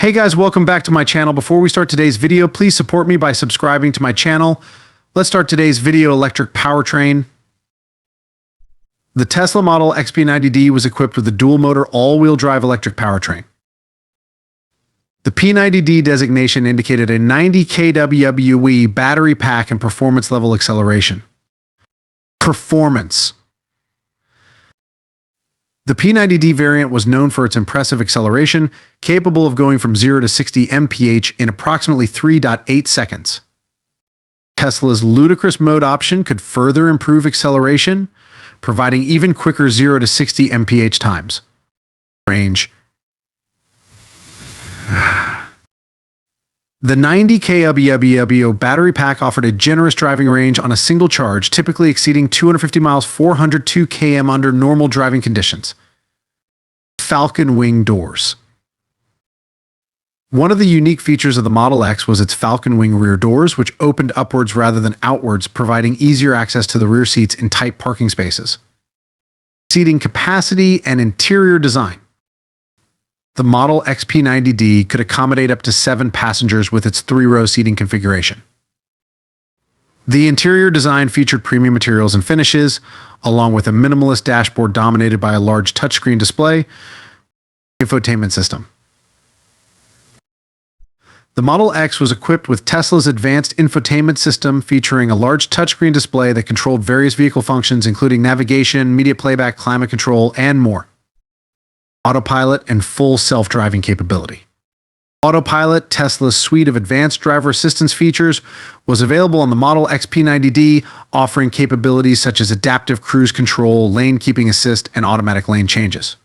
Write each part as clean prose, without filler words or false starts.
Hey guys, welcome back to my channel. Before we start today's video, please support me by subscribing to my channel. Let's start today's video, electric powertrain. The Tesla Model X P90D was equipped with a dual-motor all-wheel drive electric powertrain. The P90D designation indicated a 90 kWe battery pack and performance level acceleration. Performance. The P90D variant was known for its impressive acceleration, capable of going from 0 to 60 mph in approximately 3.8 seconds. Tesla's ludicrous mode option could further improve acceleration, providing even quicker 0 to 60 mph times. Range. The 90 kWe battery pack offered a generous driving range on a single charge, typically exceeding 250 miles 402 km under normal driving conditions. Falcon wing doors. One of the unique features of the Model X was its Falcon wing rear doors, which opened upwards rather than outwards, providing easier access to the rear seats in tight parking spaces. Seating capacity and interior design. The Model X P90D could accommodate up to 7 passengers with its 3-row seating configuration. The interior design featured premium materials and finishes, along with a minimalist dashboard dominated by a large touchscreen display, infotainment system. The Model X was equipped with Tesla's advanced infotainment system, featuring a large touchscreen display that controlled various vehicle functions, including navigation, media playback, climate control, and more. Autopilot and full self-driving capability. Autopilot, Tesla's suite of advanced driver assistance features, was available on the Model X P90D, offering capabilities such as adaptive cruise control, lane keeping assist, and automatic lane changes.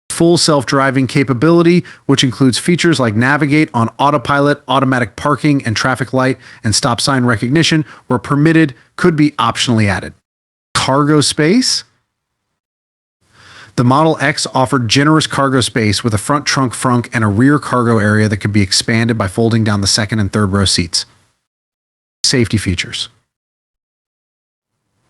Full self-driving capability, which includes features like navigate on autopilot, automatic parking and traffic light, and stop sign recognition, where permitted, could be optionally added. Cargo space. The Model X offered generous cargo space with a front trunk and a rear cargo area that could be expanded by folding down the second and third row seats. Safety features.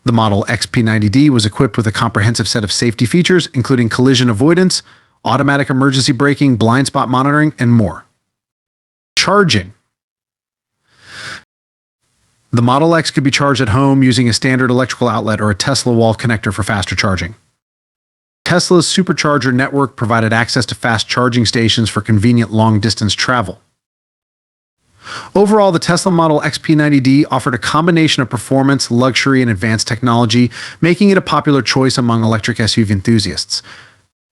The Model X P90D was equipped with a comprehensive set of safety features, including collision avoidance, automatic emergency braking, blind spot monitoring, and more. Charging. The Model X could be charged at home using a standard electrical outlet or a Tesla wall connector for faster charging. Tesla's supercharger network provided access to fast charging stations for convenient long-distance travel. Overall, the Tesla Model X P90D offered a combination of performance, luxury, and advanced technology, making it a popular choice among electric SUV enthusiasts.